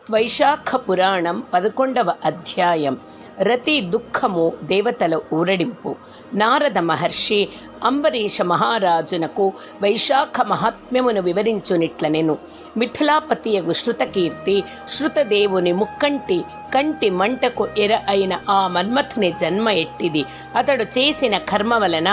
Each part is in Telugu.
వైశాఖ పురాణం 11వ అధ్యాయం. రతి దుఃఖము దేవతల ఊరడింపు. నారద మహర్షి అంబరీష మహారాజునకు వైశాఖ మహాత్మ్యమును వివరించునిట్లనెను. మిథిలాపతియగు శృతకీర్తి శృతదేవుని ముక్కంటి కంటి మంటకు ఎర అయిన ఆ మన్మథుని జన్మ ఎట్టిది, అతడు చేసిన కర్మ వలన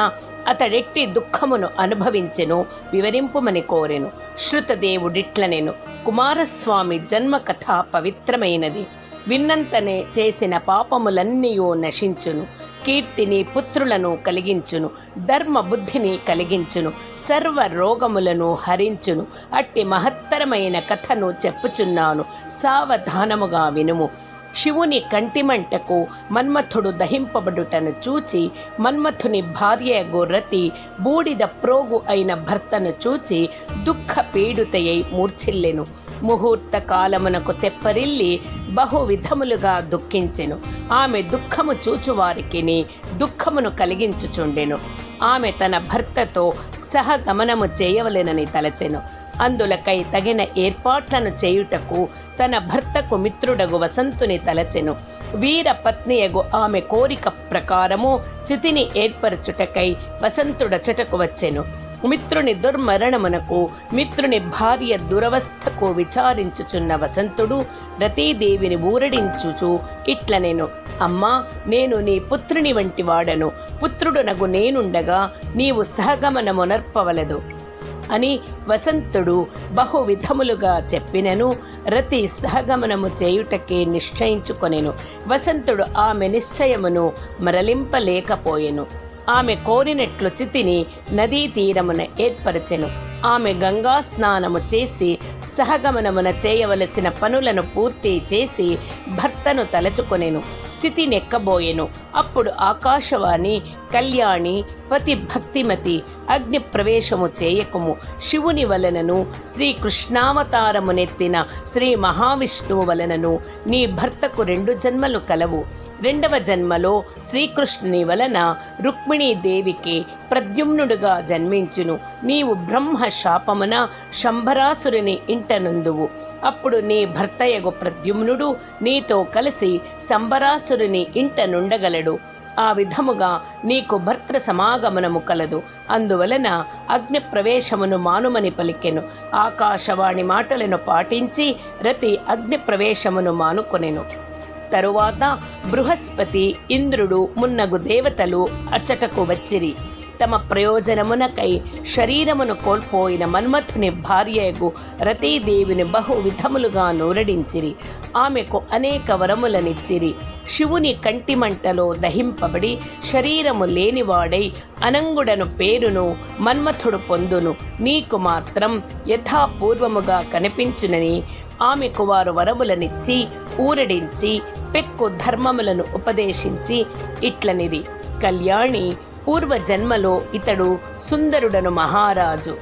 అతడెట్టి దుఃఖమును అనుభవించెను వివరింపుమని కోరెను. శృతదేవుడిట్లనెను: కుమారస్వామి జన్మ కథ పవిత్రమైనది. విన్నంతనే చేసిన పాపములన్నీయూ నశించును. కీర్తిని పుత్రులను కలిగించును, ధర్మ బుద్ధిని కలిగించును, సర్వ రోగములను హరించును. అట్టి మహత్తరమైన కథను చెప్పుచున్నాను, సావధానముగా వినుము. శివుని కంటిమంటకు మన్మథుడు దహింపబడుటను చూచి మన్మథుని భార్యగు రతి బూడిద ప్రోగు అయిన భర్తను చూచి దుఃఖ పీడితయై మూర్ఛిల్లెను. ముహూర్త కాలమునకు తెప్పరిల్లి బహు విధములుగా దుఃఖించెను. ఆమె దుఃఖము చూచువారికి దుఃఖమును కలిగించుచుండెను. ఆమె తన భర్తతో సహగమనము చేయవలెనని తలచెను. అందులకై తగిన ఏర్పాట్లను చేయుటకు తన భర్తకు మిత్రుడగు వసంతుని తలచెను. వీర పత్నియగు ఆమె కోరిక ప్రకారము చితిని ఏర్పరచుటకై వసంతుడచటకు వచ్చెను. మిత్రుని దుర్మరణమునకు మిత్రుని భార్య దురవస్థకు విచారించుచున్న వసంతుడు రతీదేవిని ఊరడించుచు ఇట్లనెను: అమ్మా, నేను నీ పుత్రుని వంటి వాడను. పుత్రుడునగు నేనుండగా నీవు సహగమనమునర్పవలదు అని వసంతుడు బహు విధములుగా చెప్పినను రతి సహగమనము చేయుటకే నిశ్చయించుకొనెను. వసంతుడు ఆమె నిశ్చయమును మరలింపలేకపోయెను. ఆమె కోరినట్లు చితిని నదీ తీరమున ఏర్పరచెను. ఆమె గంగా స్నానము చేసి సహగమనమున చేయవలసిన పనులను పూర్తి చేసి భర్తను తలచుకొనెను. చితినెక్కబోయెను. అప్పుడు ఆకాశవాణి: కళ్యాణి, పతి భక్తిమతి, అగ్ని ప్రవేశము చేయకుము. శివుని వలనను శ్రీకృష్ణావతారమునెత్తిన శ్రీ మహావిష్ణువు వలనను నీ భర్తకు 2 జన్మలు కలవు. 2వ జన్మలో శ్రీకృష్ణుని వలన రుక్మిణీదేవికి ప్రద్యుమ్నుడుగా జన్మించును. నీవు బ్రహ్మ శాపమున శంభరాసురుని ఇంటనుందువు. అప్పుడు నీ భర్తయగు ప్రద్యుమ్నుడు నీతో కలిసి శంభరాసురుని ఇంట నుండగలడు. ఆ విధముగా నీకు భర్తృ సమాగమనము కలదు. అందువలన అగ్ని ప్రవేశమును మానుమని పలికెను. ఆకాశవాణి మాటలను పాటించి రతి అగ్ని ప్రవేశమును మానుకొనెను. తరువాత బృహస్పతి, ఇంద్రుడు మున్నగు దేవతలు అచ్చటకు వచ్చిరి. తమ ప్రయోజనమునకై శరీరమును కోల్పోయిన మన్మథుని భార్యకు రతీదేవిని బహు విధములుగా నూరడించిరి. ఆమెకు అనేక వరములనిచ్చిరి. శివుని కంటిమంటలో దహింపబడి శరీరము లేనివాడై అనంగుడను పేరును మన్మథుడు పొందును. నీకు మాత్రం యథాపూర్వముగా కనిపించునని ఆమెకు వారు వరములనిచ్చి ఊరడించి పెక్కు ధర్మములను ఉపదేశించి ఇట్లనిది: కళ్యాణి, పూర్వజన్మలో ఇతడు సుందరుడను మహారాజు.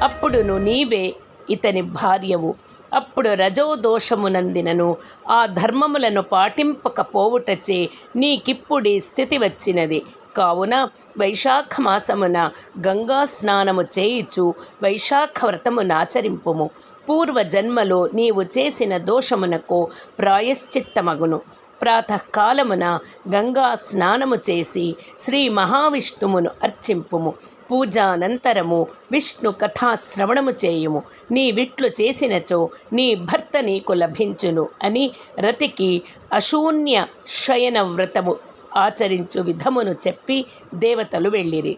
అప్పుడును నీవే ఇతని భార్యవు. అప్పుడు రజోదోషమునందినను ఆ ధర్మములను పాటింపకపోవుటచే నీకిప్పుడీ స్థితి వచ్చినది. కావున వైశాఖ మాసమున గంగా స్నానము చేయుచు వైశాఖ వ్రతమునాచరింపుము. పూర్వజన్మలో నీవు చేసిన దోషమునకు ప్రాయశ్చిత్తమగును. ప్రాతకాలమున గంగా స్నానము చేసి శ్రీ మహావిష్ణువును అర్చింపుము. పూజానంతరము విష్ణు కథాశ్రవణము చేయుము. నీ విట్లు చేసినచో నీ భర్త నీకు లభించును అని రతికి అశూన్య శయన వ్రతము ఆచరించు విధమును చెప్పి దేవతలు వెళ్ళిరి.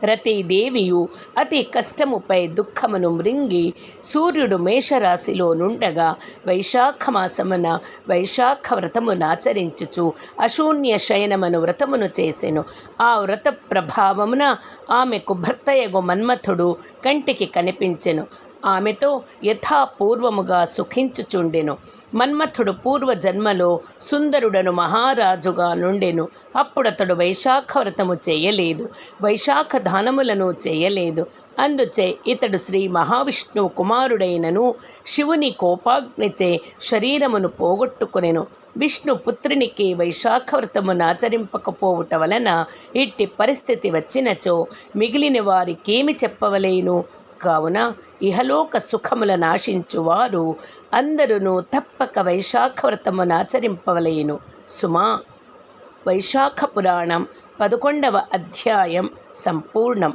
రతీదేవియు అతి కష్టముపై దుఃఖమును మృంగి సూర్యుడు మేషరాశిలో నుండగా వైశాఖ మాసమున వైశాఖ వ్రతమునాచరించుచు అశూన్య శయనమను వ్రతమును చేసెను. ఆ వ్రత ప్రభావమున ఆమెకు భర్తయగు మన్మథుడు కంటికి కనిపించెను. ఆమెతో యథాపూర్వముగా సుఖించుచుండెను. మన్మథుడు పూర్వజన్మలో సుందరుడను మహారాజుగా నుండెను. అప్పుడతడు వైశాఖ వ్రతము చేయలేదు, వైశాఖ దానములను చేయలేదు. అందుచే ఇతడు శ్రీ మహావిష్ణువు కుమారుడైనను శివుని కోపాగ్నిచే శరీరమును పోగొట్టుకొనెను. విష్ణు పుత్రునికి వైశాఖ వ్రతమునాచరింపకపోవుట వలన ఇట్టి పరిస్థితి వచ్చినచో మిగిలిన వారికేమి చెప్పవలేను? కావున ఇహలోక సుఖములను ఆశించువారు అందరూ తప్పక వైశాఖ వ్రతమును ఆచరింపవలేను సుమా. వైశాఖ పురాణం 11వ అధ్యాయం సంపూర్ణం.